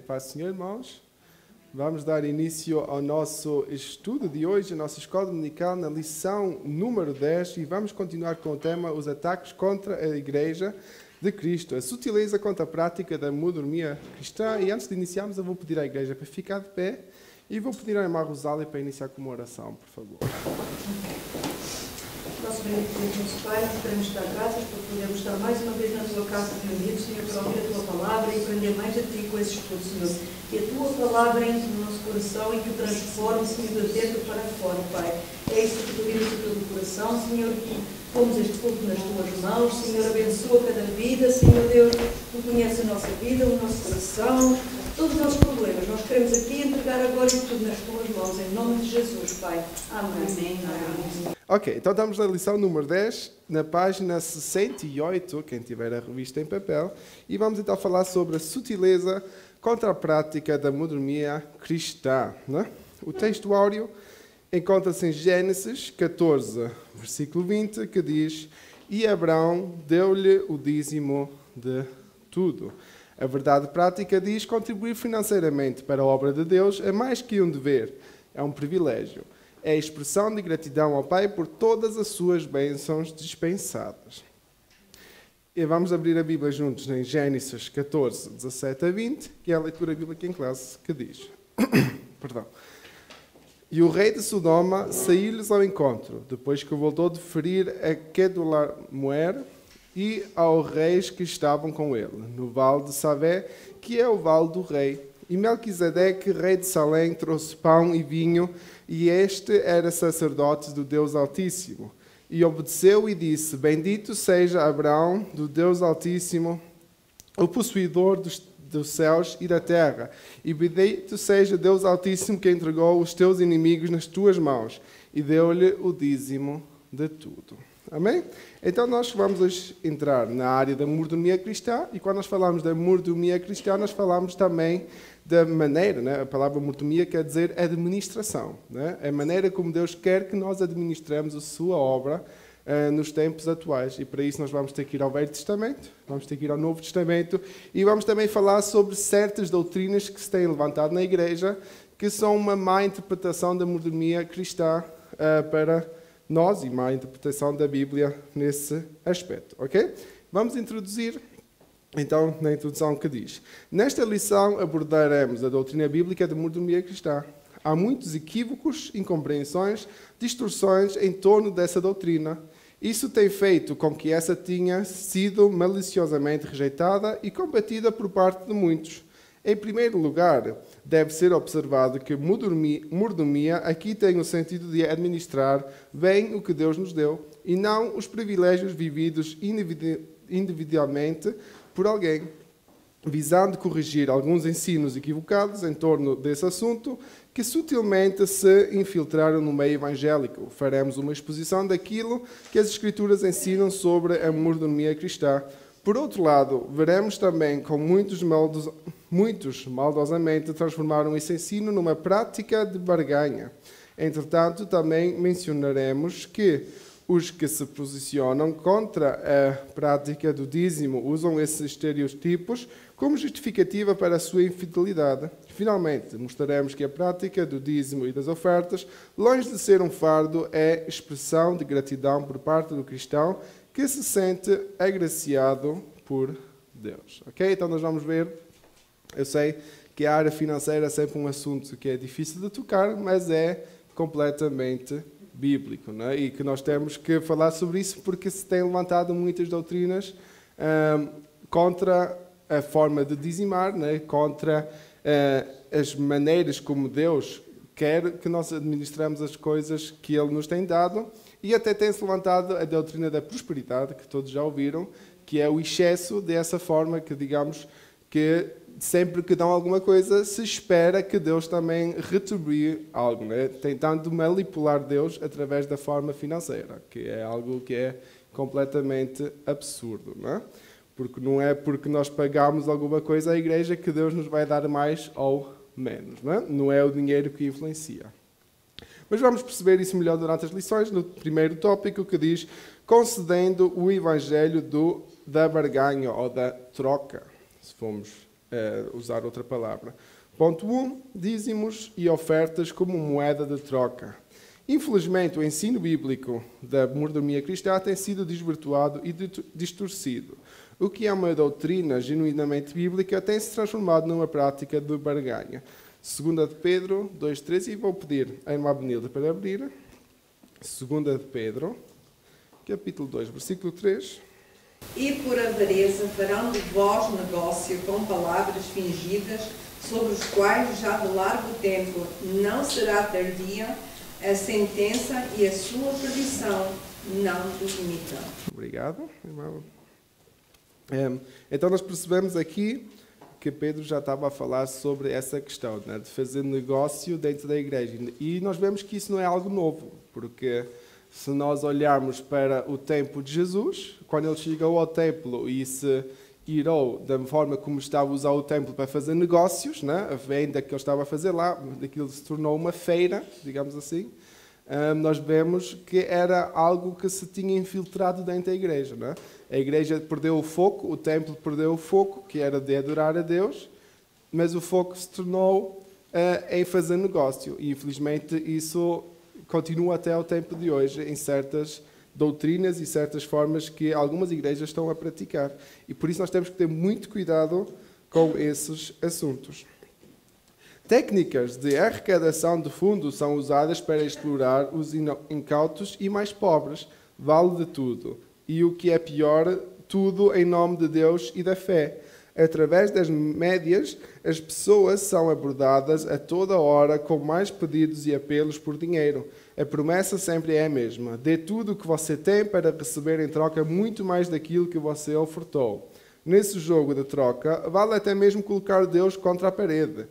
Paz do Senhor, irmãos. Vamos dar início ao nosso estudo de hoje, a nossa escola dominical, na lição número 10, e vamos continuar com o tema Os ataques contra a Igreja de Cristo, a sutileza contra a prática da mordomia cristã. E antes de iniciarmos, eu vou pedir à igreja para ficar de pé e vou pedir à irmã Rosália para iniciar com uma oração, por favor. Nosso bendito Deus, nosso Pai, queremos dar graças por podermos estar mais uma vez na tua casa reunidos, Senhor, para ouvir a tua palavra e aprender mais de ti com esse estudo, Senhor. Que a tua palavra entre no nosso coração e que o transforme, Senhor, de dentro para fora, Pai. É isso que pedimos do teu coração, Senhor, que pomos este culto nas tuas mãos, Senhor, abençoa cada vida, Senhor Deus, tu conheces a nossa vida, o nosso coração, todos os nossos problemas. Nós queremos aqui entregar agora isso tudo nas tuas mãos, em nome de Jesus, Pai. Amém. Amém. Amém. Ok, então estamos na lição número 10, na página 68, quem tiver a revista em papel, e vamos então falar sobre a sutileza contra a prática da mordomia cristã. Né? O texto áureo encontra-se em Gênesis 14, versículo 20, que diz: E Abraão deu-lhe o dízimo de tudo. A verdade prática diz: contribuir financeiramente para a obra de Deus é mais que um dever, é um privilégio. É a expressão de gratidão ao Pai por todas as suas bênçãos dispensadas. E vamos abrir a Bíblia juntos em Gênesis 14, 17 a 20, que é a leitura bíblica em classe, que diz: Perdão. E o rei de Sodoma saiu-lhes ao encontro, depois que voltou de ferir a Quedorlaomer e aos reis que estavam com ele, no vale de Savé, que é o vale do rei. E Melquisedeque, rei de Salém, trouxe pão e vinho, e este era sacerdote do Deus Altíssimo. E obedeceu e disse: Bendito seja Abraão, do Deus Altíssimo, o possuidor dos céus e da terra. E bendito seja Deus Altíssimo, que entregou os teus inimigos nas tuas mãos, e deu-lhe o dízimo de tudo. Amém? Então nós vamos hoje entrar na área da mordomia cristã, e quando nós falamos da mordomia cristã, nós falamos também da maneira, né? A palavra mordomia quer dizer administração, né? É a maneira como Deus quer que nós administremos a sua obra nos tempos atuais. E para isso nós vamos ter que ir ao Velho Testamento, vamos ter que ir ao Novo Testamento, e vamos também falar sobre certas doutrinas que se têm levantado na igreja, que são uma má interpretação da mordomia cristã para nós, e má interpretação da Bíblia nesse aspecto, ok? Vamos introduzir, então, na introdução que diz: Nesta lição abordaremos a doutrina bíblica da mordomia cristã. Há muitos equívocos, incompreensões, distorções em torno dessa doutrina. Isso tem feito com que essa tenha sido maliciosamente rejeitada e combatida por parte de muitos. Em primeiro lugar, deve ser observado que mordomia aqui tem o sentido de administrar bem o que Deus nos deu, e não os privilégios vividos individualmente por alguém, visando corrigir alguns ensinos equivocados em torno desse assunto que sutilmente se infiltraram no meio evangélico. Faremos uma exposição daquilo que as Escrituras ensinam sobre a mordomia cristã. Por outro lado, veremos também como muitos maldosamente transformaram esse ensino numa prática de barganha. Entretanto, também mencionaremos que os que se posicionam contra a prática do dízimo usam esses estereotipos como justificativa para a sua infidelidade. Finalmente, mostraremos que a prática do dízimo e das ofertas, longe de ser um fardo, é expressão de gratidão por parte do cristão que se sente agraciado por Deus. Ok? Então nós vamos ver. Eu sei que a área financeira é sempre um assunto que é difícil de tocar, mas é completamente bíblico, não é? E que nós temos que falar sobre isso porque se tem levantado muitas doutrinas contra a forma de dizimar, não é? Contra as maneiras como Deus quer que nós administramos as coisas que Ele nos tem dado, e até tem-se levantado a doutrina da prosperidade, que todos já ouviram, que é o excesso dessa forma que, digamos, que sempre que dão alguma coisa, se espera que Deus também retribui algo, né? Tentando manipular Deus através da forma financeira, que é algo que é completamente absurdo, não é? Porque não é porque nós pagamos alguma coisa à igreja que Deus nos vai dar mais ou menos, não é? Não é o dinheiro que influencia. Mas vamos perceber isso melhor durante as lições, no primeiro tópico que diz: concedendo o evangelho da barganha ou da troca. Se formos usar outra palavra. Ponto 1. Dízimos e ofertas como moeda de troca. Infelizmente, o ensino bíblico da mordomia cristã tem sido desvirtuado e distorcido. O que é uma doutrina genuinamente bíblica tem se transformado numa prática de barganha. 2 de Pedro 2,3, e vou pedir à irmã Benilda para abrir. 2 de Pedro, capítulo 2, versículo 3. E por avareza farão de vós negócio com palavras fingidas, sobre os quais já de largo tempo não será tardia a sentença e a sua perdição não os imitam. Obrigado, irmão. Então nós percebemos aqui que Pedro já estava a falar sobre essa questão, né, de fazer negócio dentro da igreja. E nós vemos que isso não é algo novo, porque se nós olharmos para o tempo de Jesus, quando ele chegou ao templo e se irou da forma como estava a usar o templo para fazer negócios, né, a venda que ele estava a fazer lá, daquilo se tornou uma feira, digamos assim, nós vemos que era algo que se tinha infiltrado dentro da igreja. Né? A igreja perdeu o foco, o templo perdeu o foco, que era de adorar a Deus, mas o foco se tornou em fazer negócio. E infelizmente isso continua até ao tempo de hoje em certas doutrinas e certas formas que algumas igrejas estão a praticar. E por isso nós temos que ter muito cuidado com esses assuntos. Técnicas de arrecadação de fundos são usadas para explorar os incautos e mais pobres. Vale de tudo. E o que é pior, tudo em nome de Deus e da fé. Através das médias, as pessoas são abordadas a toda hora com mais pedidos e apelos por dinheiro. A promessa sempre é a mesma. Dê tudo o que você tem para receber em troca muito mais daquilo que você ofertou. Nesse jogo de troca, vale até mesmo colocar Deus contra a parede.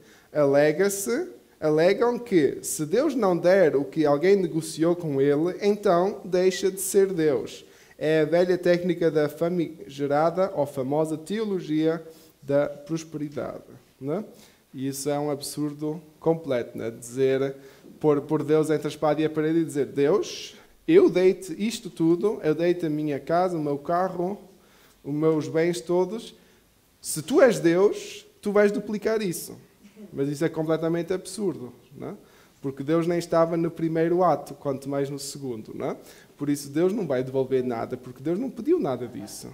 Alegam que, se Deus não der o que alguém negociou com ele, então deixa de ser Deus. É a velha técnica da famigerada ou famosa teologia da prosperidade. Né? E isso é um absurdo completo. Né? Dizer, pôr Deus entre a espada e a parede e dizer: Deus, eu dei-te isto tudo, eu dei-te a minha casa, o meu carro, os meus bens todos. Se tu és Deus, tu vais duplicar isso. Mas isso é completamente absurdo, não é? Porque Deus nem estava no primeiro ato, quanto mais no segundo. Não é? Por isso Deus não vai devolver nada, porque Deus não pediu nada disso.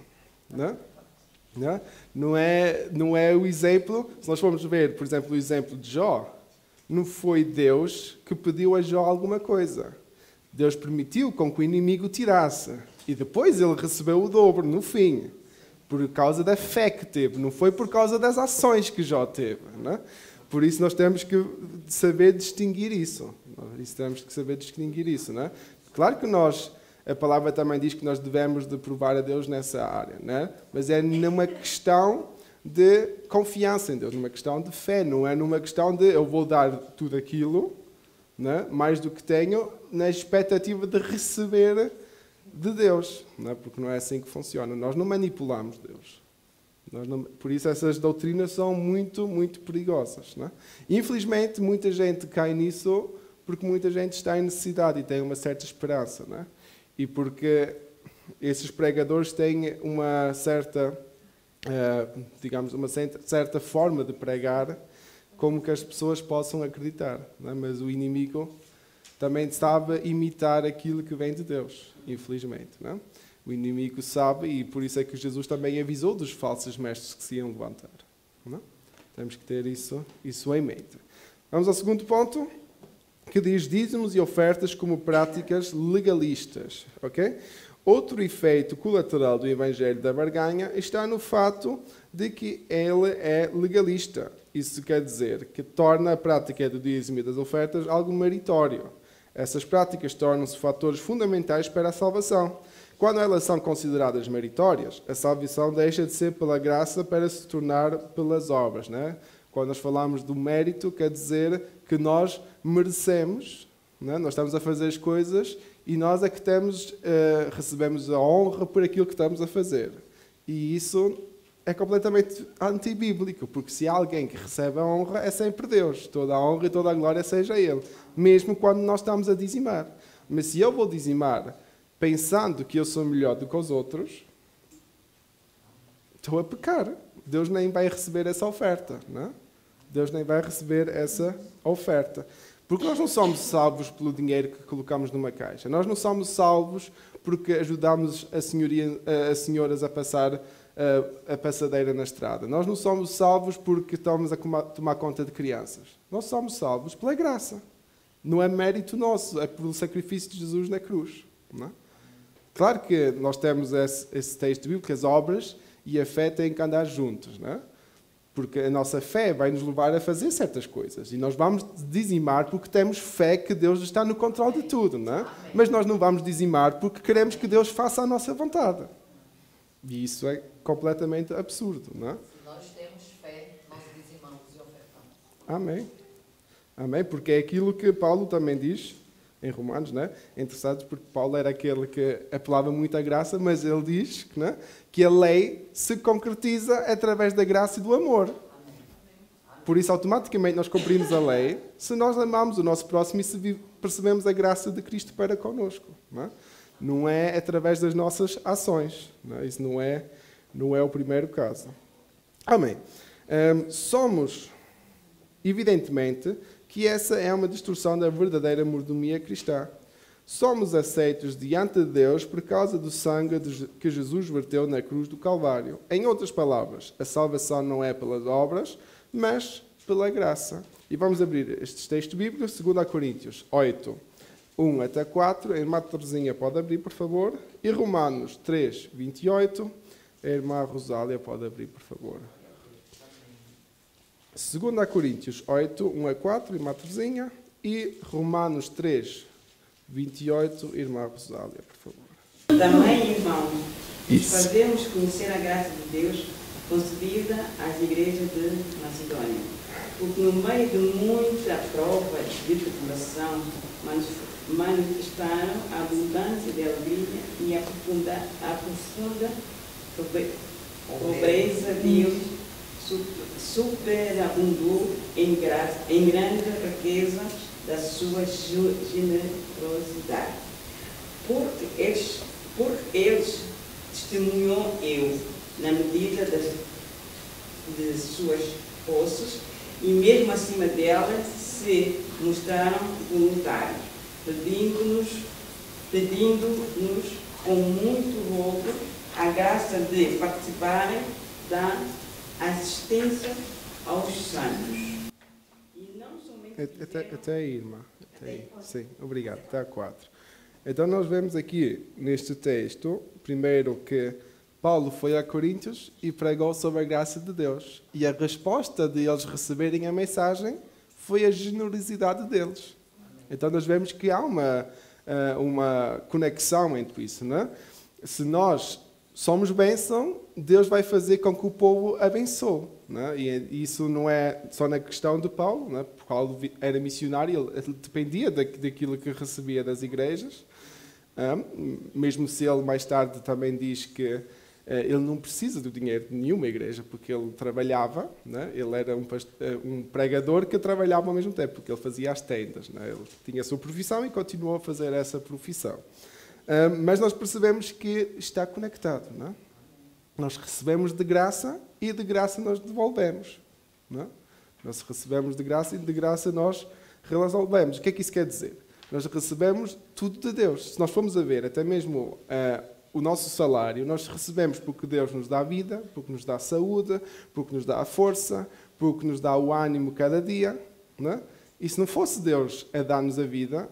Não é o exemplo, se nós formos ver, por exemplo, o exemplo de Jó, não foi Deus que pediu a Jó alguma coisa. Deus permitiu com que o inimigo tirasse. E depois ele recebeu o dobro, no fim. Por causa da fé que teve, não foi por causa das ações que Jó teve. Não é? Por isso nós temos que saber distinguir isso. Não é? Claro que a palavra também diz que nós devemos de provar a Deus nessa área, não é? Mas é numa questão de confiança em Deus, numa questão de fé, não é numa questão de eu vou dar tudo aquilo, não é? Mais do que tenho, na expectativa de receber de Deus, não é? Porque não é assim que funciona. Nós não manipulamos Deus. Por isso essas doutrinas são muito, muito perigosas. Não é? Infelizmente, muita gente cai nisso porque muita gente está em necessidade e tem uma certa esperança. Não é? E porque esses pregadores têm uma certa, uma certa forma de pregar como que as pessoas possam acreditar. Não é? Mas o inimigo também sabe imitar aquilo que vem de Deus, infelizmente. Não é? O inimigo sabe, e por isso é que Jesus também avisou dos falsos mestres que se iam levantar. Não? Temos que ter isso em mente. Vamos ao segundo ponto, que diz dízimos e ofertas como práticas legalistas. Okay? Outro efeito colateral do Evangelho da barganha está no fato de que ele é legalista. Isso quer dizer que torna a prática do dízimo e das ofertas algo meritório. Essas práticas tornam-se fatores fundamentais para a salvação. Quando elas são consideradas meritórias, a salvação deixa de ser pela graça para se tornar pelas obras. Né? Quando nós falamos do mérito, quer dizer que nós merecemos, né? Nós estamos a fazer as coisas e nós é que recebemos a honra por aquilo que estamos a fazer. E isso é completamente antibíblico, porque se há alguém que recebe a honra, é sempre Deus. Toda a honra e toda a glória seja Ele, mesmo quando nós estamos a dizimar. Mas se eu vou dizimar pensando que eu sou melhor do que os outros, estou a pecar. Deus nem vai receber essa oferta, não é? Deus nem vai receber essa oferta. Porque nós não somos salvos pelo dinheiro que colocamos numa caixa. Nós não somos salvos porque ajudamos as senhoras a passar a passadeira na estrada. Nós não somos salvos porque estamos a tomar conta de crianças. Nós somos salvos pela graça. Não é mérito nosso, é pelo sacrifício de Jesus na cruz. Não é? Claro que nós temos esse texto bíblico, as obras e a fé têm que andar juntos, não é? Porque a nossa fé vai nos levar a fazer certas coisas. E nós vamos dizimar porque temos fé que Deus está no controle de tudo, não é? Mas nós não vamos dizimar porque queremos que Deus faça a nossa vontade. E isso é completamente absurdo, não é? Se nós temos fé, nós dizimamos e ofertamos. Amém. Amém, porque é aquilo que Paulo também diz em Romanos, não é? É interessante porque Paulo era aquele que apelava muito à graça, mas ele diz, não é? Que a lei se concretiza através da graça e do amor. Por isso, automaticamente, nós cumprimos a lei se nós amamos o nosso próximo e se percebemos a graça de Cristo para connosco. Não é através das nossas ações. Não é? Isso não é o primeiro caso. Amém. Somos, evidentemente, que essa é uma distorção da verdadeira mordomia cristã. Somos aceitos diante de Deus por causa do sangue que Jesus verteu na cruz do Calvário. Em outras palavras, a salvação não é pelas obras, mas pela graça. E vamos abrir estes textos bíblicos, 2 Coríntios 8, 1 até 4. A irmã Terezinha pode abrir, por favor. E Romanos 3, 28. A irmã Rosália pode abrir, por favor. 2 Coríntios 8, 1 a 4, irmã Terezinha. E Romanos 3, 28, irmã Rosália, por favor. Também, irmãos, fazemos conhecer a graça de Deus concedida às igrejas de Macedónia. Porque no meio de muita prova de tribulação, manifestaram a abundância de alegria e a profunda pobreza deles superabundou em grande riqueza da sua generosidade. Porque eles testemunhou eu, na medida de suas posses, e mesmo acima delas se mostraram voluntários, pedindo-nos com muito rogo a graça de participarem da assistência aos santos. E não somente até aí, irmã. Até aí. Sim, obrigado. Até a 4. Então nós vemos aqui neste texto, primeiro que Paulo foi a Coríntios e pregou sobre a graça de Deus. E a resposta de eles receberem a mensagem foi a generosidade deles. Então nós vemos que há uma conexão entre isso, não é? Se nós somos bênção, Deus vai fazer com que o povo abençoe. Não é? E isso não é só na questão de Paulo. Não é? Paulo era missionário, ele dependia daquilo que recebia das igrejas. Mesmo se ele mais tarde também diz que ele não precisa do dinheiro de nenhuma igreja, porque ele trabalhava, né? Ele era um pregador que trabalhava ao mesmo tempo, porque ele fazia as tendas. Né? Ele tinha a sua profissão e continuou a fazer essa profissão. Mas nós percebemos que está conectado. Não é? Nós recebemos de graça e de graça nós devolvemos. Não é? Nós recebemos de graça e de graça nós resolvemos. O que é que isso quer dizer? Nós recebemos tudo de Deus. Se nós formos a ver até mesmo o nosso salário, nós recebemos porque Deus nos dá a vida, porque nos dá a saúde, porque nos dá a força, porque nos dá o ânimo cada dia. Não é? E se não fosse Deus a dar-nos a vida,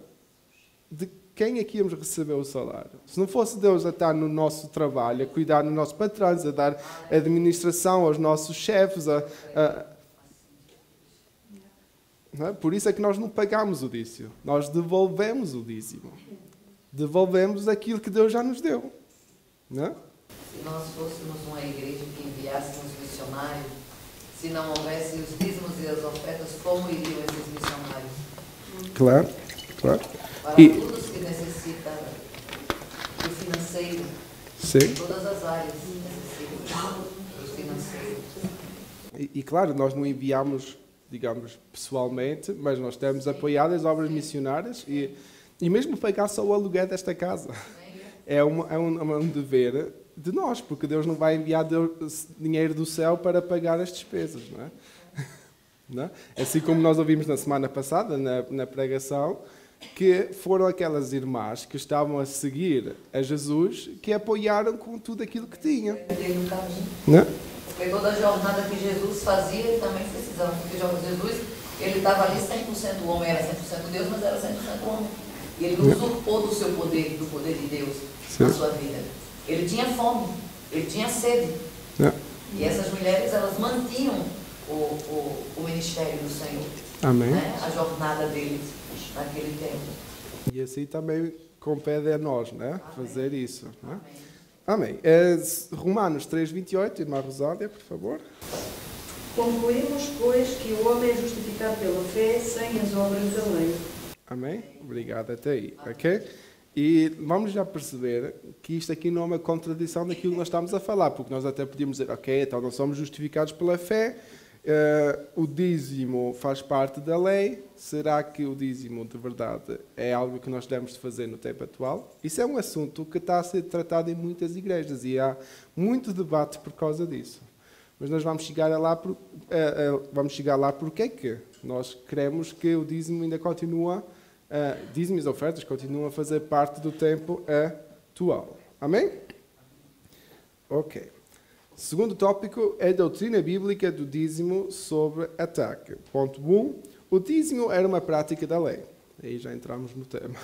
de quem é que íamos receber o salário? Se não fosse Deus a estar no nosso trabalho, a cuidar dos nossos patrões, a dar administração aos nossos chefes, não é? Por isso é que nós não pagamos o dízimo. Nós devolvemos o dízimo. Devolvemos aquilo que Deus já nos deu. Não é? Se nós fôssemos uma igreja que enviássemos missionários, se não houvesse os dízimos e as ofertas, como iriam esses missionários? Claro, claro. Para todos que necessitam do financeiro, sim. Todas as áreas necessitam do financeiro. E claro, nós não enviamos, digamos, pessoalmente, mas nós temos apoiado as obras missionárias e mesmo pagar só o aluguer desta casa. É um dever de nós, porque Deus não vai enviar dinheiro do céu para pagar as despesas, não é? Não é? Assim como nós ouvimos na semana passada, na pregação, que foram aquelas irmãs que estavam a seguir a Jesus que apoiaram com tudo aquilo que tinham. Não? Porque toda a jornada que Jesus fazia, ele também precisava. Porque Jesus, ele estava ali 100% homem, era 100% Deus, mas era 100% homem. E ele usurpou do seu poder, do poder de Deus na sua vida. Ele tinha fome, ele tinha sede. E essas mulheres, elas mantinham o ministério do Senhor. Amém. Né? A jornada deles naquele tempo. E assim também compete a nós, né? Fazer isso. Né? Amém. Romanos 3:28, irmã Rosália, por favor. Concluímos, pois, que o homem é justificado pela fé sem as obras da lei. Amém? Obrigado, até aí. Ok? E vamos já perceber que isto aqui não é uma contradição daquilo que nós estamos a falar, porque nós até podíamos dizer, ok, então nós somos justificados pela fé, o dízimo faz parte da lei. Será que o dízimo de verdade é algo que nós devemos fazer no tempo atual? Isso é um assunto que está a ser tratado em muitas igrejas e há muito debate por causa disso. Mas nós vamos chegar lá porque é que nós queremos que o dízimo ainda continua, dízimos e ofertas continuam a fazer parte do tempo atual. Amém? Ok. Segundo tópico é a doutrina bíblica do dízimo sobre ataque. Ponto 1. O dízimo era uma prática da lei. Aí já entramos no tema.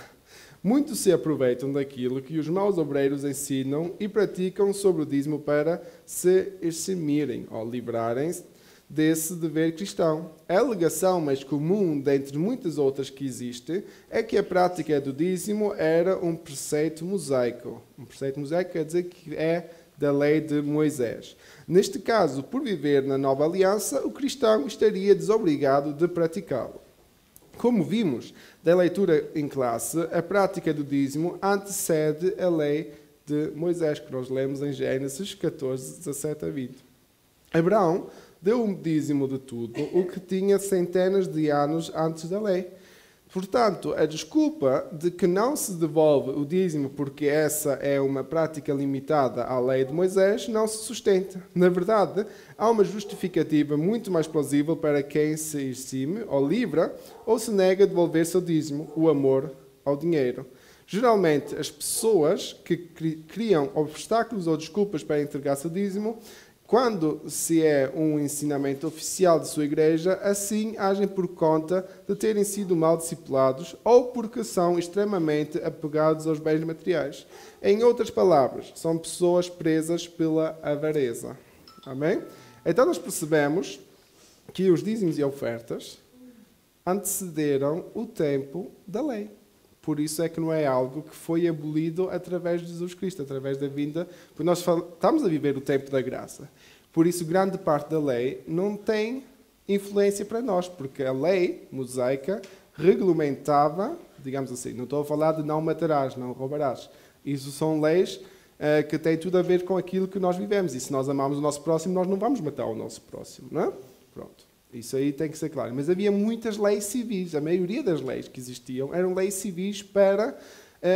Muitos se aproveitam daquilo que os maus obreiros ensinam e praticam sobre o dízimo para se eximirem ou livrarem-se desse dever cristão. A alegação mais comum, dentre muitas outras que existe, é que a prática do dízimo era um preceito mosaico. Um preceito mosaico quer dizer que é da lei de Moisés. Neste caso, por viver na nova aliança, o cristão estaria desobrigado de praticá-lo. Como vimos da leitura em classe, a prática do dízimo antecede a lei de Moisés, que nós lemos em Gênesis 14, 17 a 20. Abraão deu um dízimo de tudo o que tinha centenas de anos antes da lei. Portanto, a desculpa de que não se devolve o dízimo porque essa é uma prática limitada à lei de Moisés não se sustenta. Na verdade, há uma justificativa muito mais plausível para quem se exime, ou livra, ou se nega a devolver seu dízimo, o amor ao dinheiro. Geralmente, as pessoas que criam obstáculos ou desculpas para entregar seu dízimo, quando se é um ensinamento oficial de sua igreja, assim agem por conta de terem sido mal discipulados ou porque são extremamente apegados aos bens materiais. Em outras palavras, são pessoas presas pela avareza. Amém? Então nós percebemos que os dízimos e ofertas antecederam o tempo da lei. Por isso é que não é algo que foi abolido através de Jesus Cristo, através da vinda. Porque nós estamos a viver o tempo da graça. Por isso, grande parte da lei não tem influência para nós, porque a lei mosaica regulamentava, digamos assim, não estou a falar de não matarás, não roubarás. Isso são leis que têm tudo a ver com aquilo que nós vivemos. E se nós amamos o nosso próximo, nós não vamos matar o nosso próximo, não é? Pronto. Isso aí tem que ser claro. Mas havia muitas leis civis. A maioria das leis que existiam eram leis civis para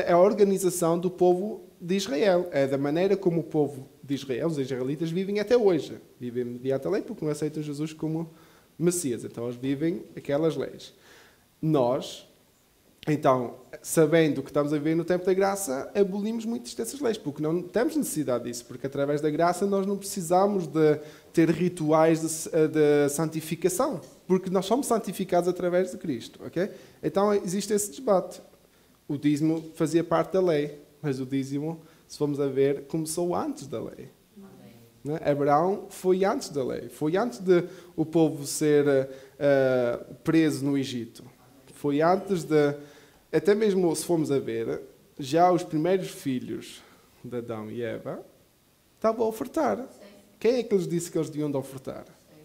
a organização do povo de Israel. É da maneira como o povo de Israel, os israelitas, vivem até hoje. Vivem mediante a lei porque não aceitam Jesus como Messias. Então, eles vivem aquelas leis. Nós, então, sabendo que estamos a viver no tempo da graça, abolimos muitas dessas leis, porque não temos necessidade disso, porque através da graça nós não precisamos de ter rituais de santificação, porque nós somos santificados através de Cristo, ok? Então existe esse debate. O dízimo fazia parte da lei, mas o dízimo, se formos a ver, começou antes da lei. Né? Abraão foi antes da lei, foi antes de o povo ser preso no Egito. Foi antes de... Até mesmo se formos a ver, já os primeiros filhos de Adão e Eva estavam a ofertar. Sim. Quem é que lhes disse que eles deviam de ofertar? Sim.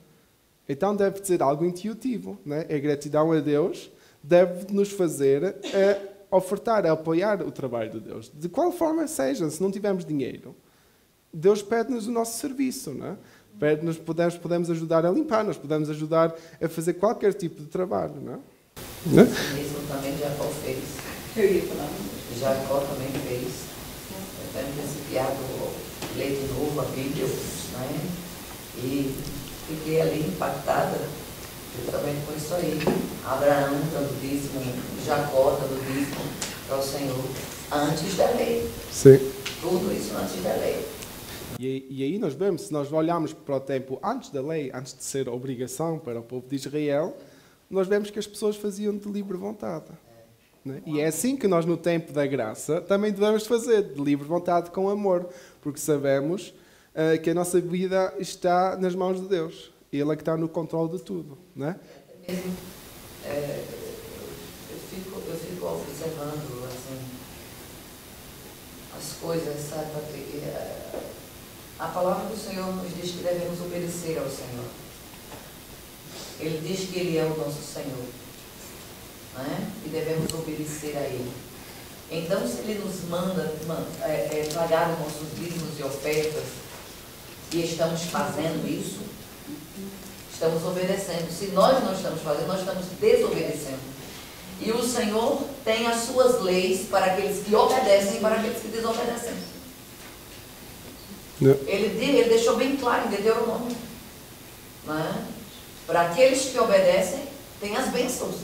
Então deve ser algo intuitivo. Né? A gratidão a Deus deve nos fazer ofertar, a apoiar o trabalho de Deus. De qual forma seja, se não tivermos dinheiro, Deus pede-nos o nosso serviço. Né? Pede-nos, podemos ajudar a limpar, nós podemos ajudar a fazer qualquer tipo de trabalho. Né? Né? Isso também Jacó fez. Eu ia falar. Jacó também fez. Até antecipiado ler de novo a Bíblia, né? E fiquei ali impactada, justamente por isso aí. Abraão dando dízimo, Jacó dando dízimo para o Senhor, antes da lei. Sim. Tudo isso antes da lei. E aí nós vemos, se nós olharmos para o tempo antes da lei, antes de ser obrigação para o povo de Israel, nós vemos que as pessoas faziam de livre vontade. Né? E é assim que nós, no tempo da graça, também devemos fazer, de livre vontade, com amor, porque sabemos que a nossa vida está nas mãos de Deus. Ele é que está no controle de tudo. Né? Mesmo, eu fico observando assim, as coisas, sabe, Patrick? A palavra do Senhor nos diz que devemos obedecer ao Senhor. Ele diz que Ele é o nosso Senhor, né? E devemos obedecer a Ele. Então, se Ele nos manda pagar os nossos dízimos e ofertas, e estamos fazendo isso, estamos obedecendo. Se nós não estamos fazendo, nós estamos desobedecendo. E o Senhor tem as suas leis para aqueles que obedecem e para aqueles que desobedecem. Ele deixou bem claro em Deuteronômio, né? Para aqueles que obedecem, tem as bênçãos.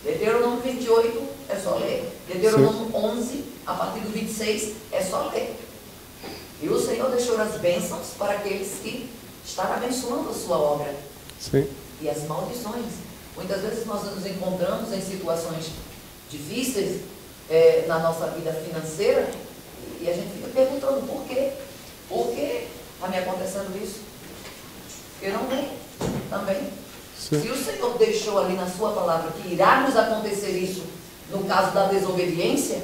Deuteronômio 28 é só ler. Deuteronômio 11, a partir do 26, é só ler. E o Senhor deixou as bênçãos para aqueles que estão abençoando a sua obra. Sim. E as maldições. Muitas vezes nós nos encontramos em situações difíceis na nossa vida financeira e a gente fica perguntando por quê? Por que está me acontecendo isso? Porque não tem também. Sim. Se o Senhor deixou ali na sua palavra que irá nos acontecer isso no caso da desobediência,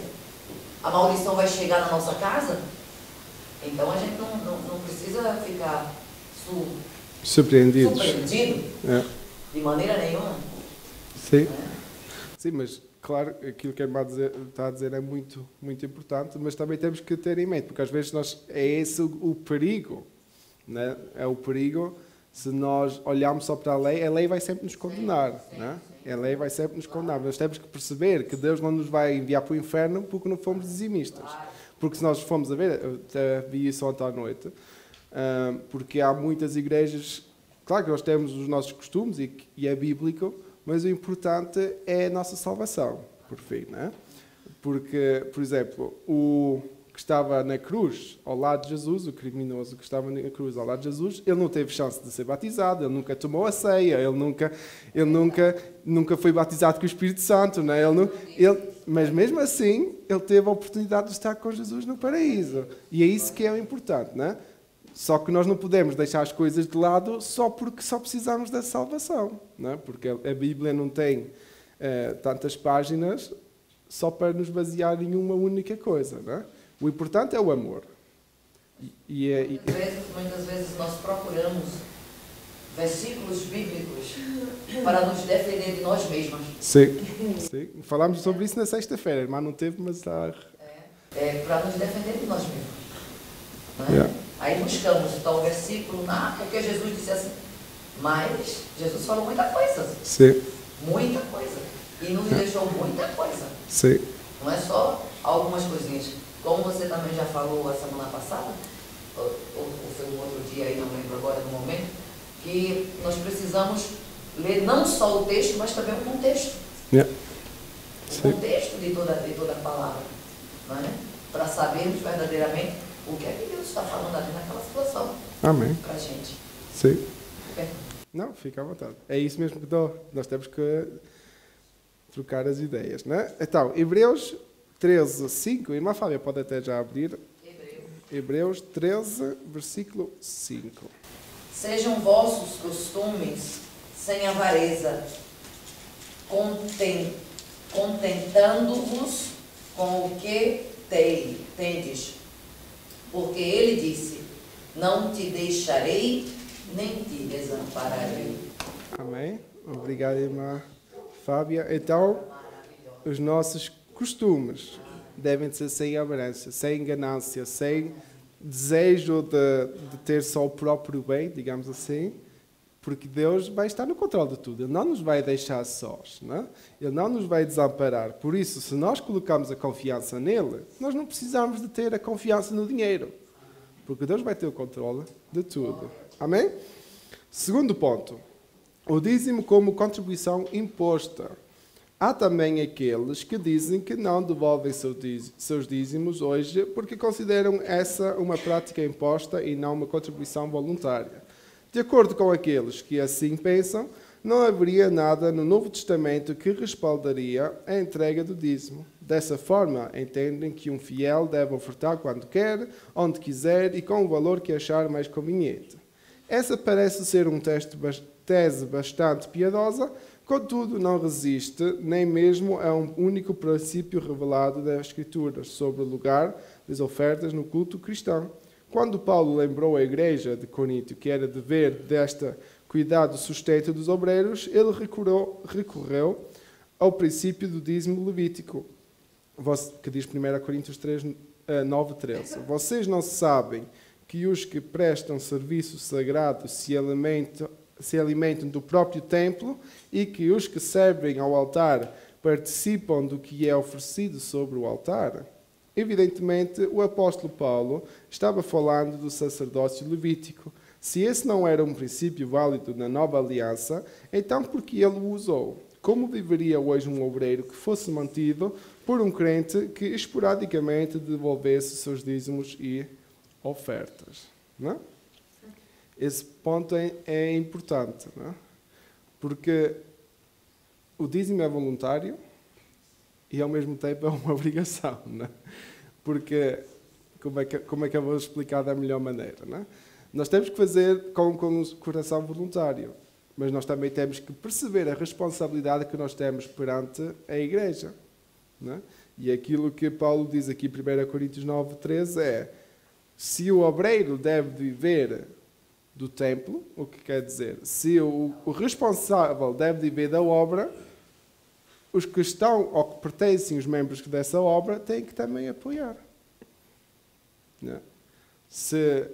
a maldição vai chegar na nossa casa, então a gente não precisa ficar surpreendido de maneira nenhuma. Sim. Sim, mas claro, aquilo que a irmã está a dizer é muito, muito importante, mas também temos que ter em mente, porque às vezes é esse o perigo, né? É o perigo, se nós olharmos só para a lei vai sempre nos condenar, né? A lei vai sempre nos condenar. Nós temos que perceber que Deus não nos vai enviar para o inferno porque não fomos dizimistas. Porque se nós formos a ver, eu até vi isso ontem à noite, porque há muitas igrejas, claro que nós temos os nossos costumes e é bíblico, mas o importante é a nossa salvação, por fim, não é? Porque, por exemplo, o que estava na cruz ao lado de Jesus, o criminoso que estava na cruz ao lado de Jesus, ele não teve chance de ser batizado, ele nunca tomou a ceia, ele nunca foi batizado com o Espírito Santo, não é? Mas mesmo assim, ele teve a oportunidade de estar com Jesus no paraíso. E é isso que é o importante, não é? Só que nós não podemos deixar as coisas de lado só porque só precisamos da salvação, não é? Porque a Bíblia não tem tantas páginas só para nos basear em uma única coisa, não é? O importante é o amor. Muitas vezes nós procuramos versículos bíblicos para nos defender de nós mesmos. Sim. Falámos sobre isso na sexta-feira, mas não teve, mas está... para nos defender de nós mesmos. Não é? Yeah. Aí buscamos tal versículo, porque Jesus disse assim, mas Jesus falou muita coisa. Sim. Muita coisa. E nos deixou muita coisa. Sim. Não é só algumas coisinhas. Como você também já falou a semana passada, ou foi um outro dia aí, não lembro agora no momento, que nós precisamos ler não só o texto, mas também o contexto. Yeah. O contexto de toda a palavra. Não é? Para sabermos verdadeiramente o que é que Deus está falando ali naquela situação. Amém. Para a gente. Sim. Não, fica à vontade. É isso mesmo que nós temos que trocar as ideias, não é? Então, Hebreus 13, 5. Irmã Fábia pode até já abrir. Hebreus 13, versículo 5. Sejam vossos costumes sem avareza, contentando-vos com o que tendes. Porque ele disse, não te deixarei, nem te desampararei. Amém. Obrigado, irmã Fábia. Então, os nossos costumes devem ser sem avareza, sem ganância, sem desejo de ter só o próprio bem, digamos assim, porque Deus vai estar no controle de tudo. Ele não nos vai deixar sós, não é? Ele não nos vai desamparar. Por isso, se nós colocamos a confiança nele, nós não precisamos de ter a confiança no dinheiro. Porque Deus vai ter o controle de tudo. Amém? Segundo ponto. O dízimo como contribuição imposta. Há também aqueles que dizem que não devolvem seus dízimos hoje porque consideram essa uma prática imposta e não uma contribuição voluntária. De acordo com aqueles que assim pensam, não haveria nada no Novo Testamento que respaldaria a entrega do dízimo. Dessa forma, entendem que um fiel deve ofertar quando quer, onde quiser e com o valor que achar mais conveniente. Essa parece ser uma tese bastante piedosa, contudo não resiste nem mesmo a um único princípio revelado das Escrituras sobre o lugar das ofertas no culto cristão. Quando Paulo lembrou à igreja de Corinto que era dever desta cuidar do sustento dos obreiros, ele recorreu ao princípio do dízimo levítico, que diz 1 Coríntios 3, 9, 13. Vocês não sabem que os que prestam serviço sagrado se alimentam do próprio templo e que os que servem ao altar participam do que é oferecido sobre o altar? Evidentemente, o apóstolo Paulo estava falando do sacerdócio levítico. Se esse não era um princípio válido na nova aliança, então por que ele o usou? Como viveria hoje um obreiro que fosse mantido por um crente que esporadicamente devolvesse seus dízimos e ofertas? Não é? Esse ponto é importante, não é? Porque o dízimo é voluntário e ao mesmo tempo é uma obrigação, não é? Porque, como é que eu vou explicar da melhor maneira, não é? Nós temos que fazer com o coração voluntário, mas nós também temos que perceber a responsabilidade que nós temos perante a igreja, não é? E aquilo que Paulo diz aqui em 1 Coríntios 9, 13 é: se o obreiro deve viver do templo, o que quer dizer? Se o responsável deve viver da obra, os que estão ou que pertencem os membros dessa obra têm que também apoiar. Não é? Se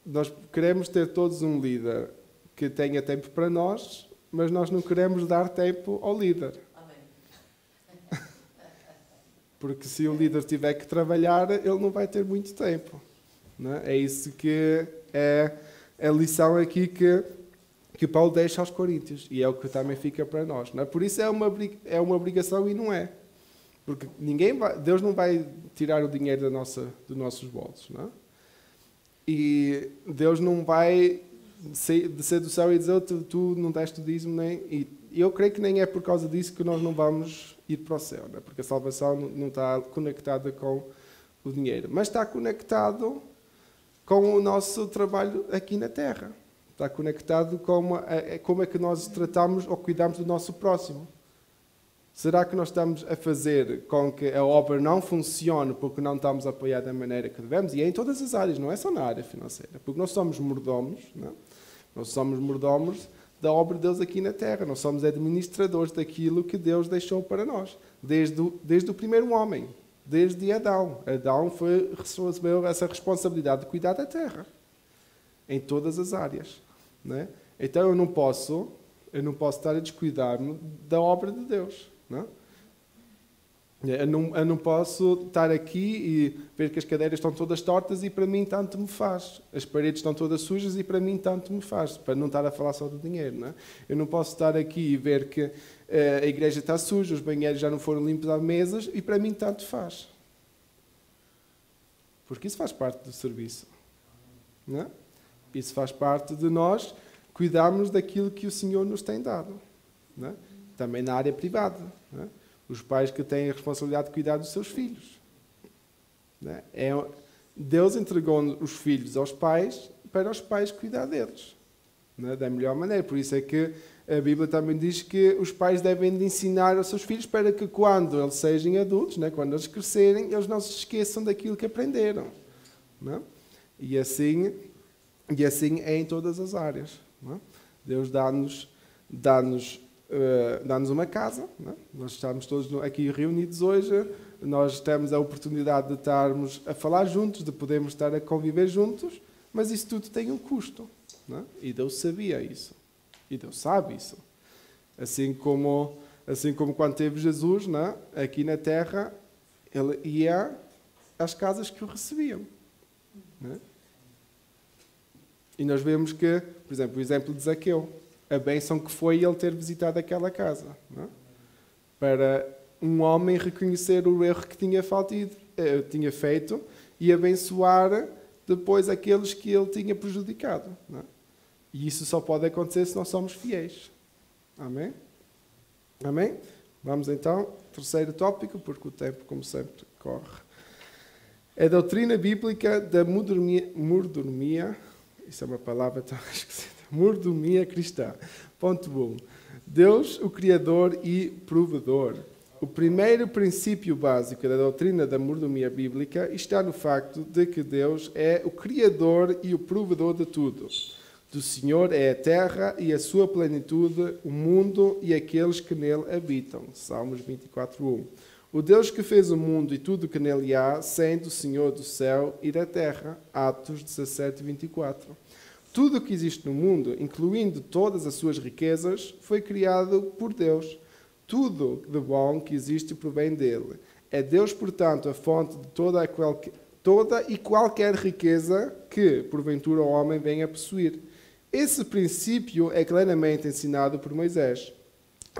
nós queremos ter todos um líder que tenha tempo para nós, mas nós não queremos dar tempo ao líder. Amém. Porque se o líder tiver que trabalhar, ele não vai ter muito tempo. Não é? É isso que é a lição aqui que Paulo deixa aos Coríntios. E é o que também fica para nós. Não é? Por isso é uma obrigação e não é. Porque Deus não vai tirar o dinheiro dos nossos bolsos. Não é? E Deus não vai descer do céu e dizer: tu não deste o dízimo, nem... E eu creio que nem é por causa disso que nós não vamos ir para o céu, não é? Porque a salvação não está conectada com o dinheiro, mas está conectado com o nosso trabalho aqui na Terra. Está conectado com como é que nós tratamos ou cuidamos do nosso próximo. Será que nós estamos a fazer com que a obra não funcione porque não estamos a apoiar da maneira que devemos? E é em todas as áreas, não é só na área financeira. Porque nós somos mordomos, não é? Nós somos mordomos da obra de Deus aqui na Terra. Nós somos administradores daquilo que Deus deixou para nós. Desde o primeiro homem, desde Adão. Adão recebeu essa responsabilidade de cuidar da Terra. Em todas as áreas. Não é? Então eu não posso estar a descuidar-me da obra de Deus. Não? Eu não posso estar aqui e ver que as cadeiras estão todas tortas e para mim tanto me faz. As paredes estão todas sujas e para mim tanto me faz. Para não estar a falar só do dinheiro. Não é? Eu não posso estar aqui e ver que a igreja está suja, os banheiros já não foram limpos há mesas e para mim tanto faz. Porque isso faz parte do serviço. Não é? Isso faz parte de nós cuidarmos daquilo que o Senhor nos tem dado. Não é? Também na área privada. Não é? Os pais que têm a responsabilidade de cuidar dos seus filhos. Não é? Deus entregou os filhos aos pais para os pais cuidar deles. Não é? Da melhor maneira. Por isso é que a Bíblia também diz que os pais devem de ensinar aos seus filhos para que quando eles sejam adultos, não é? Quando eles crescerem, eles não se esqueçam daquilo que aprenderam. Não é? E assim é em todas as áreas. Não é? Deus dá-nos uma casa. Não é? Nós estamos todos aqui reunidos hoje. Nós temos a oportunidade de estarmos a falar juntos, de podermos estar a conviver juntos, mas isso tudo tem um custo. Não é? E Deus sabia isso. E Deus sabe isso. Assim como quando teve Jesus, não é? Aqui na Terra, ele ia às casas que o recebiam. Não é? E nós vemos que, por exemplo, o exemplo de Zaqueu, a bênção que foi ele ter visitado aquela casa, não é? Para um homem reconhecer o erro que tinha feito e abençoar depois aqueles que ele tinha prejudicado, não é? E isso só pode acontecer se nós somos fiéis. Amém? Amém? Vamos então, terceiro tópico, porque o tempo, como sempre, corre. A doutrina bíblica da mordomia, isso é uma palavra tão esquisita, mordomia cristã. Ponto 1. Deus, o Criador e provedor. O primeiro princípio básico da doutrina da mordomia bíblica está no facto de que Deus é o Criador e o provedor de tudo. Do Senhor é a terra e a sua plenitude, o mundo e aqueles que nele habitam. Salmos 24:1. O Deus que fez o mundo e tudo que nele há, sendo o Senhor do céu e da terra. Atos 17:24. Tudo o que existe no mundo, incluindo todas as suas riquezas, foi criado por Deus. Tudo de bom que existe provém dele. É Deus, portanto, a fonte de toda e qualquer riqueza que, porventura, o homem venha a possuir. Esse princípio é claramente ensinado por Moisés.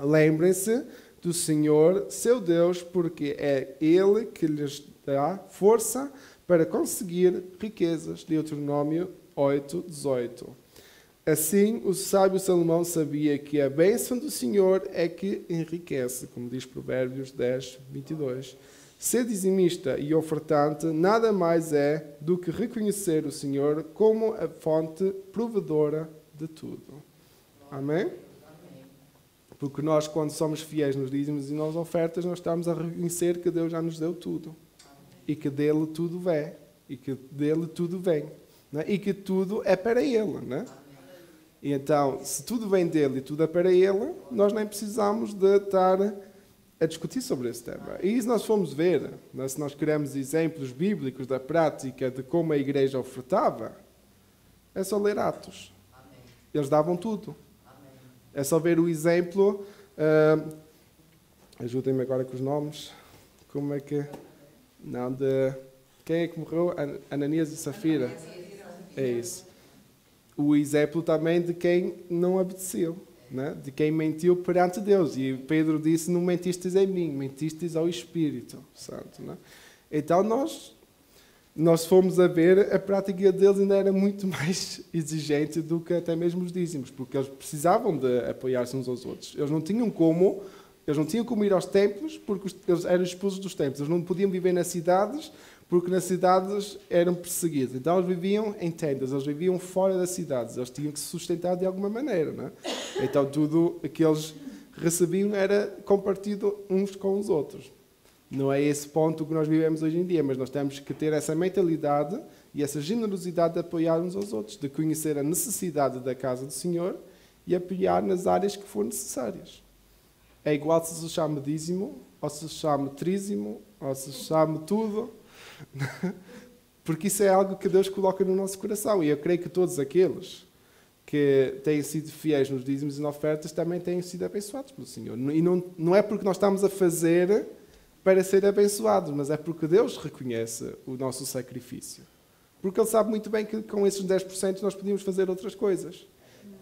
Lembrem-se do Senhor, seu Deus, porque é Ele que lhes dá força para conseguir riquezas. Deuteronômio 8:18. Assim, o sábio Salomão sabia que a bênção do Senhor é que enriquece, como diz Provérbios 10:22. Ser dizimista e ofertante nada mais é do que reconhecer o Senhor como a fonte provedora de tudo. Amém? Porque nós, quando somos fiéis nos dízimos e nas ofertas, nós estamos a reconhecer que Deus já nos deu tudo. E que dele tudo vem. E que dele tudo vem. Não é? E que tudo é para ele. Não é? E então, se tudo vem dele e tudo é para ele, nós nem precisamos de estar a discutir sobre esse tema. E se nós formos ver, né, se nós queremos exemplos bíblicos da prática de como a igreja ofertava, é só ler Atos. Amém. Eles davam tudo. Amém. É só ver o exemplo. Ajudem-me agora com os nomes. Como é que... Não, de... Quem é que morreu? Ananias e Safira. É isso. O exemplo também de quem não obedeceu. Né? De quem mentiu perante Deus. E Pedro disse, não mentistes em mim, mentistes ao Espírito Santo. Né? Então nós fomos a ver, a prática deles ainda era muito mais exigente do que até mesmo os dízimos, porque eles precisavam de apoiar-se uns aos outros. Eles não tinham como ir aos templos, porque eles eram expulsos dos templos. Eles não podiam viver nas cidades, porque nas cidades eram perseguidos. Então eles viviam em tendas, eles viviam fora das cidades, eles tinham que se sustentar de alguma maneira. Não é? Então tudo o que eles recebiam era compartido uns com os outros. Não é esse ponto que nós vivemos hoje em dia, mas nós temos que ter essa mentalidade e essa generosidade de apoiar uns aos outros, de conhecer a necessidade da casa do Senhor e apoiar nas áreas que forem necessárias. É igual se chama dízimo, ou se chama trízimo, ou se chama tudo. Porque isso é algo que Deus coloca no nosso coração. E eu creio que todos aqueles que têm sido fiéis nos dízimos e nas ofertas também têm sido abençoados pelo Senhor. E não é porque nós estamos a fazer para ser abençoados, mas é porque Deus reconhece o nosso sacrifício. Porque Ele sabe muito bem que com esses 10% nós podíamos fazer outras coisas.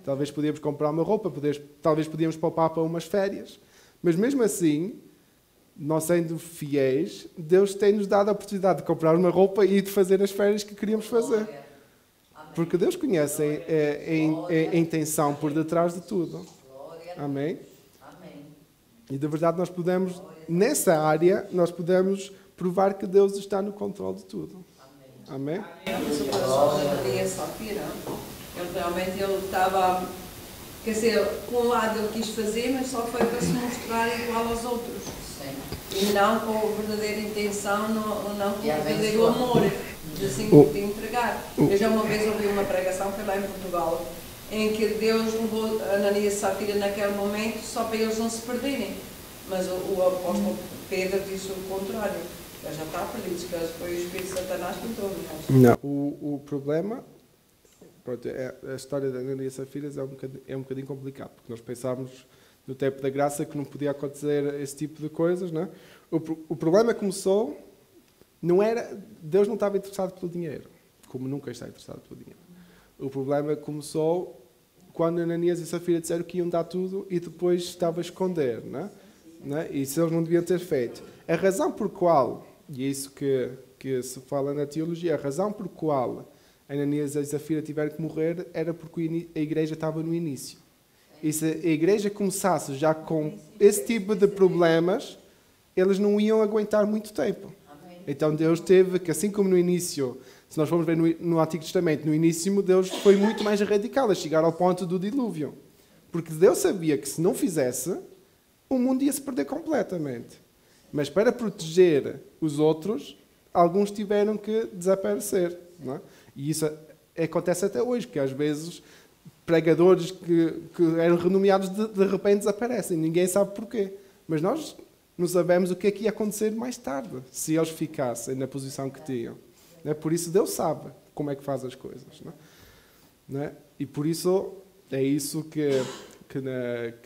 Talvez podíamos comprar uma roupa, talvez podíamos poupar para umas férias. Mas mesmo assim, nós sendo fiéis, Deus tem-nos dado a oportunidade de comprar uma roupa e de fazer as férias que queríamos fazer. Porque Deus conhece a intenção por detrás de tudo. Amém? E de verdade nós podemos, nessa área, nós podemos provar que Deus está no controle de tudo. Amém? O coração da Maria Safira, realmente ele estava, quer dizer, por um lado ele quis fazer, mas só foi para se mostrar igual aos outros. E não com a verdadeira intenção, não com o verdadeiro amor de entregar. Eu já uma vez ouvi uma pregação, foi lá em Portugal, em que Deus levou Ananias e Safira naquele momento só para eles não se perderem. Mas o apóstolo Pedro disse o contrário. Ele já está perdido, que foi o Espírito de Satanás que entrou. Não, o problema, pronto, a história de Ananias e Safira é um bocadinho complicado, porque nós pensávamos no tempo da graça que não podia acontecer esse tipo de coisas, não é? O problema começou, Deus não estava interessado pelo dinheiro, como nunca está interessado pelo dinheiro. O problema começou quando Ananias e Safira disseram que iam dar tudo e depois estava a esconder, não é? Isso eles não deviam ter feito. A razão por qual, e é isso que se fala na teologia, a razão por qual Ananias e Safira tiveram que morrer era porque a igreja estava no início. E se a igreja começasse já com esse tipo de problemas, eles não iam aguentar muito tempo. Então Deus teve que, assim como no início, se nós formos ver no Antigo Testamento, no início Deus foi muito mais radical, a chegar ao ponto do dilúvio. Porque Deus sabia que se não fizesse, o mundo ia se perder completamente. Mas para proteger os outros, alguns tiveram que desaparecer. Não é? E isso acontece até hoje, que às vezes pregadores que eram renomeados de repente desaparecem. Ninguém sabe porquê. Mas nós não sabemos o que é que ia acontecer mais tarde, se eles ficassem na posição que tinham. Não é? Por isso Deus sabe como é que faz as coisas. Não é? E por isso é isso que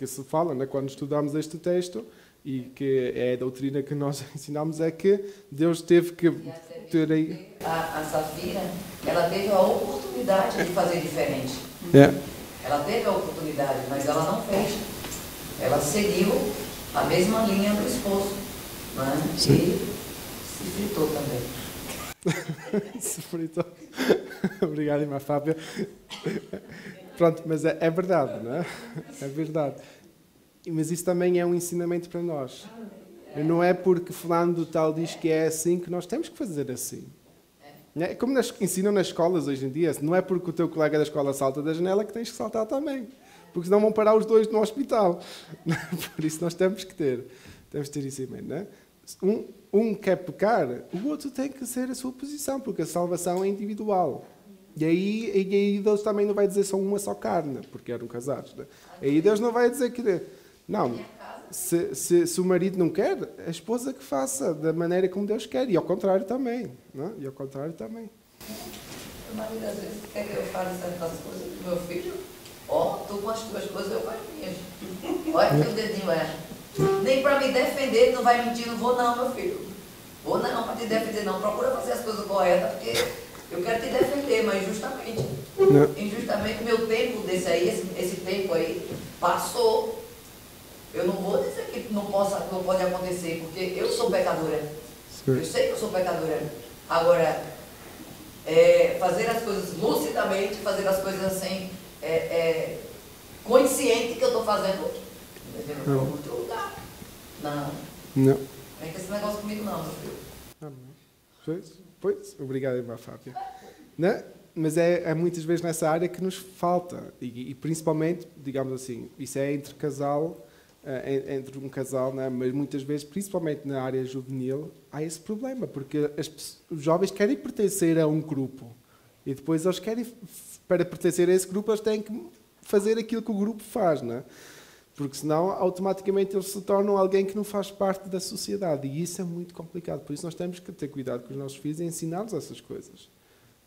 se fala, né? Quando estudamos este texto, e que é a doutrina que nós ensinamos, é que Deus teve que ter aí... A Safira, ela teve a oportunidade de fazer diferente. Ela teve a oportunidade, mas ela não fez. Ela seguiu a mesma linha do esposo. Né? E se fritou também. Se fritou. Obrigado, irmã Fábia. Pronto, mas é verdade, não é? É verdade. Mas isso também é um ensinamento para nós. Não é porque fulano do tal diz que é assim que nós temos que fazer assim. É como ensinam nas escolas hoje em dia. Não é porque o teu colega da escola salta da janela que tens que saltar também. Porque senão vão parar os dois no hospital. Por isso nós temos que ter isso em mente. Não é? Um quer pecar, o outro tem que ser a sua posição, porque a salvação é individual. E aí Deus também não vai dizer só uma só carne, porque eram casados. Né? Aí Deus não vai dizer que... Não, se o marido não quer, a esposa que faça da maneira como Deus quer. E ao contrário também. Não? E ao contrário também. O marido às vezes quer que eu fale certas coisas do meu filho. Tu com as tuas coisas, eu com as minhas. Olha que o dedinho é. Nem para me defender, não vai mentir, não vou não, meu filho. Vou não para te defender, não. Procura fazer as coisas corretas, porque eu quero te defender, mas injustamente. Injustamente, meu tempo desse aí, esse tempo aí, passou. Eu não vou dizer que não pode acontecer, porque eu sou pecadora. Eu sei que eu sou pecadora. Agora, fazer as coisas lucidamente, fazer as coisas assim, consciente que eu estou fazendo, não vou outro lugar. Não. Não é que esse negócio comigo não, meu filho. Pois, obrigado, irmã Fábia. Né? Mas é muitas vezes nessa área que nos falta. E principalmente, digamos assim, isso é entre casal... entre um casal, né? Mas muitas vezes, principalmente na área juvenil, há esse problema, porque os jovens querem pertencer a um grupo e depois eles querem, para pertencer a esse grupo, eles têm que fazer aquilo que o grupo faz, né? Porque senão automaticamente eles se tornam alguém que não faz parte da sociedade e isso é muito complicado. Por isso nós temos que ter cuidado com os nossos filhos e ensiná-los essas coisas,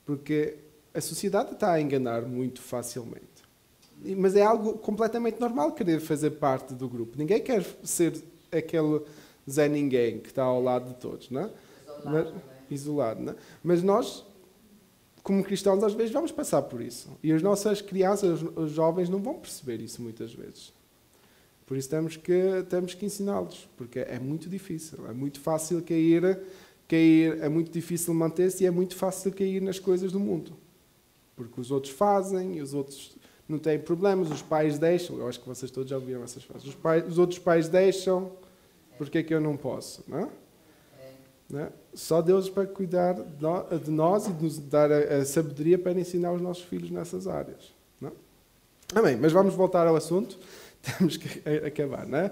porque a sociedade está a enganar muito facilmente. Mas é algo completamente normal querer fazer parte do grupo. Ninguém quer ser aquele Zé Ninguém que está ao lado de todos, não é? Isolado, não é? Mas nós, como cristãos, às vezes vamos passar por isso. E as nossas crianças, os jovens, não vão perceber isso muitas vezes. Por isso temos que ensiná-los, porque é muito difícil. É muito fácil cair, é muito difícil manter-se e é muito fácil cair nas coisas do mundo. Porque os outros fazem e os outros... não têm problemas, os pais deixam. Eu acho que vocês todos já ouviram essas frases. Os outros pais deixam, porque é que eu não posso? Não é? Não é? Só Deus para cuidar de nós e de nos dar a sabedoria para ensinar os nossos filhos nessas áreas. Não é? Amém, mas vamos voltar ao assunto. Temos que acabar, não é?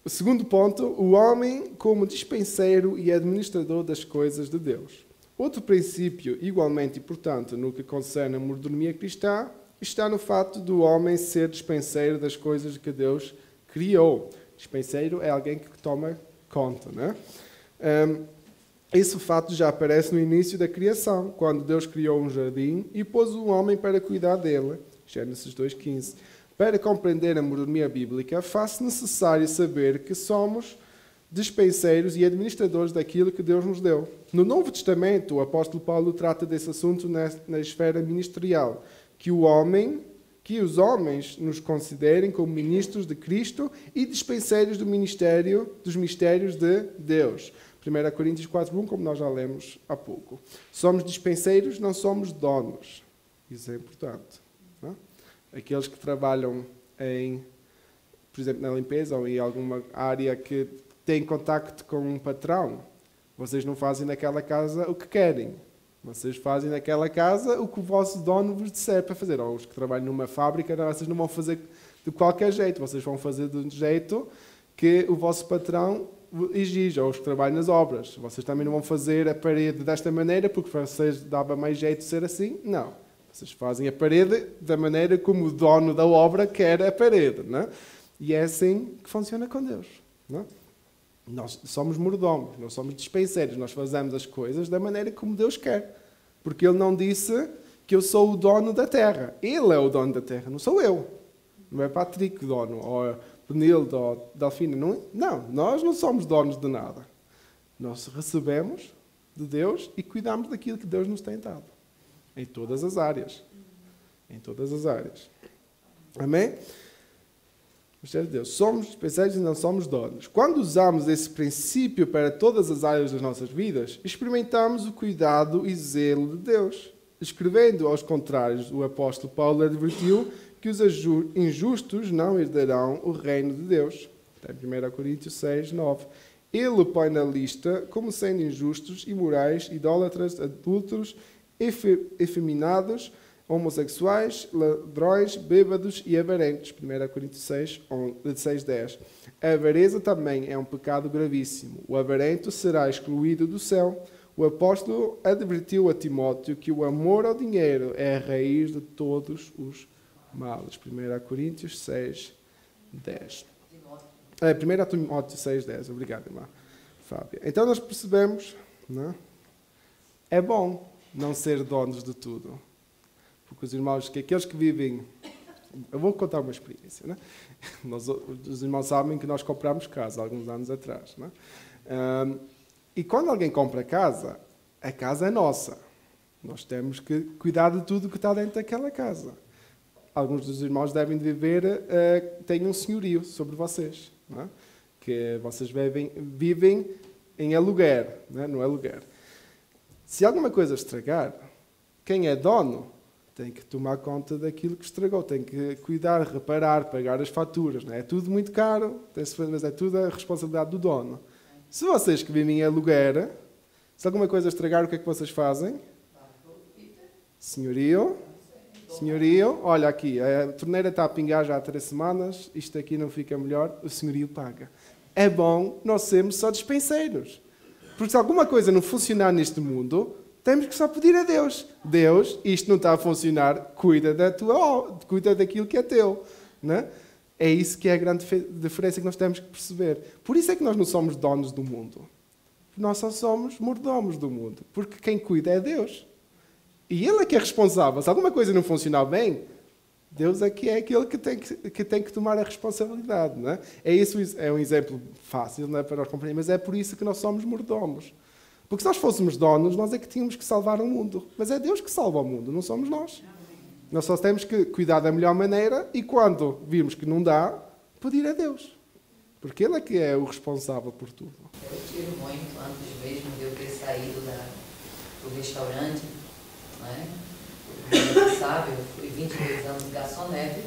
O segundo ponto, o homem como dispenseiro e administrador das coisas de Deus. Outro princípio igualmente importante no que concerne a mordomia cristã está no fato do homem ser dispenseiro das coisas que Deus criou. Dispenseiro é alguém que toma conta, né? Esse fato já aparece no início da criação, quando Deus criou um jardim e pôs o homem para cuidar dele. Gênesis 2:15. Para compreender a mordomia bíblica, faz-se necessário saber que somos dispenseiros e administradores daquilo que Deus nos deu. No Novo Testamento, o apóstolo Paulo trata desse assunto na esfera ministerial, que os homens nos considerem como ministros de Cristo e dispenseiros dos mistérios de Deus. 1 Coríntios 4:1, como nós já lemos há pouco. Somos dispenseiros, não somos donos. Isso é importante. Não? Aqueles que trabalham por exemplo, na limpeza ou em alguma área que têm contacto com um patrão, vocês não fazem naquela casa o que querem. Vocês fazem naquela casa o que o vosso dono vos disser para fazer. Ou os que trabalham numa fábrica, vocês não vão fazer de qualquer jeito. Vocês vão fazer de um jeito que o vosso patrão exige. Ou os que trabalham nas obras. Vocês também não vão fazer a parede desta maneira porque para vocês dava mais jeito de ser assim. Não. Vocês fazem a parede da maneira como o dono da obra quer a parede. Não é? E é assim que funciona com Deus. Não é? Nós somos mordomos, nós somos dispenseiros, nós fazemos as coisas da maneira como Deus quer. Porque Ele não disse que eu sou o dono da terra. Ele é o dono da terra, não sou eu. Não é Patrick dono, ou Benildo, ou Delfina. Não, nós não somos donos de nada. Nós recebemos de Deus e cuidamos daquilo que Deus nos tem dado. Em todas as áreas. Em todas as áreas. Amém? Mistério de Deus. Somos dispenseiros e não somos donos. Quando usamos esse princípio para todas as áreas das nossas vidas, experimentamos o cuidado e zelo de Deus. Escrevendo aos contrários, o apóstolo Paulo advertiu que os injustos não herdarão o reino de Deus. Está em 1 Coríntios 6:9. Ele o põe na lista como sendo injustos, imorais, idólatras, adúlteros, efeminados, homossexuais, ladrões, bêbados e avarentos. 1 Coríntios 6:10. A avareza também é um pecado gravíssimo. O avarento será excluído do céu. O apóstolo advertiu a Timóteo que o amor ao dinheiro é a raiz de todos os males. 1 Coríntios 6:10. 1 Timóteo 6:10. Obrigado, irmã Fábia. Então nós percebemos, não é? É bom não ser donos de tudo. Porque os irmãos, aqueles que vivem... Eu vou contar uma experiência. Né? Os irmãos sabem que nós compramos casa alguns anos atrás. Né? E quando alguém compra casa, a casa é nossa. Nós temos que cuidar de tudo que está dentro daquela casa. Alguns dos irmãos devem viver, têm um senhorio sobre vocês. Né? Que vocês vivem em aluguer, né? No aluguer. Se alguma coisa estragar, quem é dono tem que tomar conta daquilo que estragou, tem que cuidar, reparar, pagar as faturas. Não é? É tudo muito caro, mas é tudo a responsabilidade do dono. Se vocês que vivem em aluguer, se alguma coisa estragar, o que é que vocês fazem? Senhorio, olha aqui, a torneira está a pingar já há 3 semanas, isto aqui não fica melhor, o senhorio paga. É bom nós sermos só dispenseiros. Porque se alguma coisa não funcionar neste mundo, temos que só pedir a Deus. Deus, isto não está a funcionar, cuida daquilo que é teu. Não é? É isso que é a grande diferença que nós temos que perceber. Por isso é que nós não somos donos do mundo. Nós só somos mordomos do mundo. Porque quem cuida é Deus. E Ele é que é responsável. Se alguma coisa não funcionar bem, Deus é que é aquele que tem que tomar a responsabilidade. Não é? Isso é um exemplo fácil, não é, para nós compreender, mas é por isso que nós somos mordomos. Porque se nós fôssemos donos, nós é que tínhamos que salvar o mundo. Mas é Deus que salva o mundo, não somos nós. Nós só temos que cuidar da melhor maneira e quando virmos que não dá, pedir a Deus. Porque Ele é que é o responsável por tudo. Eu tiro muito antes mesmo de eu ter saído do restaurante, né? Você sabe, eu fui 22 anos garçonete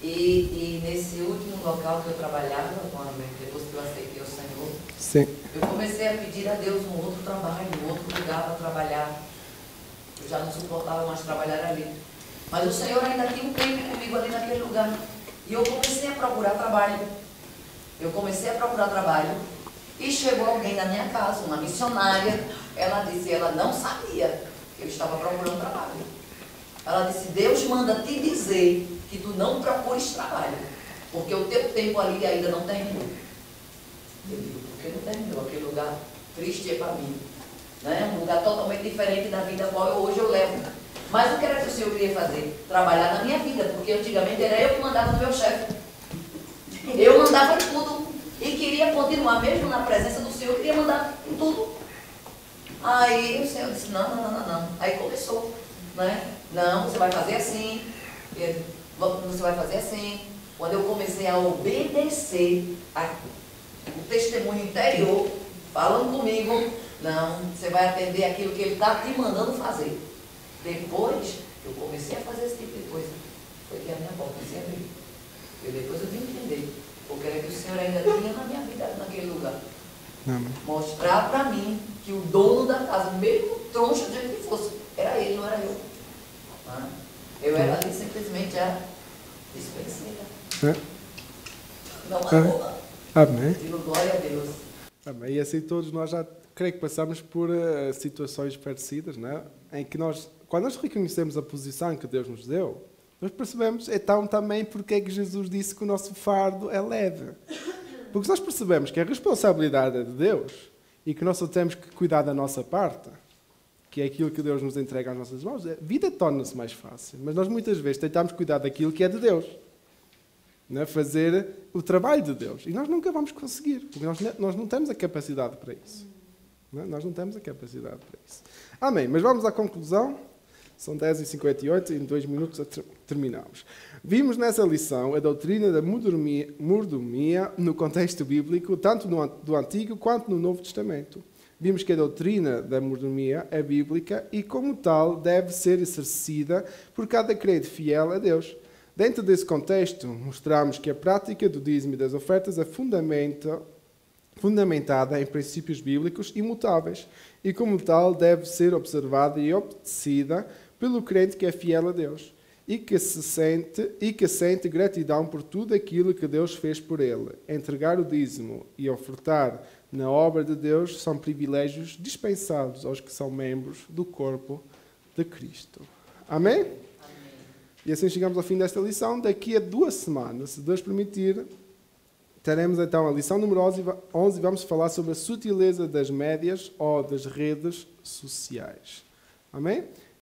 e nesse último local que eu trabalhava, depois que eu aceitei o Senhor, sim, eu comecei a pedir a Deus um outro trabalho, um outro lugar para trabalhar. Eu já não suportava mais trabalhar ali. Mas o Senhor ainda tinha um tempo comigo ali naquele lugar. E eu comecei a procurar trabalho. E chegou alguém na minha casa, uma missionária. Ela disse, ela não sabia que eu estava procurando trabalho. Ela disse, Deus manda te dizer que tu não procures trabalho, porque o teu tempo ali ainda não terminou. Eu digo, porque não terminou? Aquele lugar triste é para mim. Né? Um lugar totalmente diferente da vida qual hoje eu levo. Mas o que era que o Senhor queria fazer? Trabalhar na minha vida, porque antigamente era eu que mandava no meu chefe. Eu mandava em tudo e queria continuar, mesmo na presença do Senhor, eu queria mandar em tudo. Aí o Senhor disse, não. Aí começou, né? Não, você vai fazer assim, você vai fazer assim. Quando eu comecei a obedecer o testemunho interior, falando comigo, não, você vai atender aquilo que ele está te mandando fazer. Depois, eu comecei a fazer esse tipo de coisa. Foi que a minha porta se abriu. E depois eu vim entender o que era que o Senhor ainda tinha na minha vida, naquele lugar. Mostrar para mim que o dono da casa, mesmo troncho de onde que fosse, era ele, não era eu. Eu era ali simplesmente a dispenseira. Não a Amém. Digo glória a Deus. Amém. E assim todos nós já creio que passamos por situações parecidas, não é? Em que quando nós reconhecemos a posição que Deus nos deu, nós percebemos então também porque é que Jesus disse que o nosso fardo é leve. Porque se nós percebemos que a responsabilidade é de Deus e que nós só temos que cuidar da nossa parte, que é aquilo que Deus nos entrega às nossas mãos, a vida torna-se mais fácil. Mas nós muitas vezes tentamos cuidar daquilo que é de Deus. Não é? Fazer o trabalho de Deus. E nós nunca vamos conseguir, porque nós não temos a capacidade para isso. Não é? Nós não temos a capacidade para isso. Amém. Mas vamos à conclusão. São 10h58 e em 2 minutos terminamos. Vimos nessa lição a doutrina da mordomia no contexto bíblico, tanto do Antigo quanto no Novo Testamento. Vimos que a doutrina da mordomia é bíblica e, como tal, deve ser exercida por cada crente fiel a Deus. Dentro desse contexto, mostramos que a prática do dízimo e das ofertas é fundamentada em princípios bíblicos imutáveis e, como tal, deve ser observada e obedecida pelo crente que é fiel a Deus e que sente gratidão por tudo aquilo que Deus fez por ele. Entregar o dízimo e ofertar na obra de Deus são privilégios dispensados aos que são membros do corpo de Cristo. Amém? Amém. E assim chegamos ao fim desta lição. Daqui a 2 semanas, se Deus permitir, teremos então a lição número 11 e vamos falar sobre a sutileza das médias ou das redes sociais. Amém?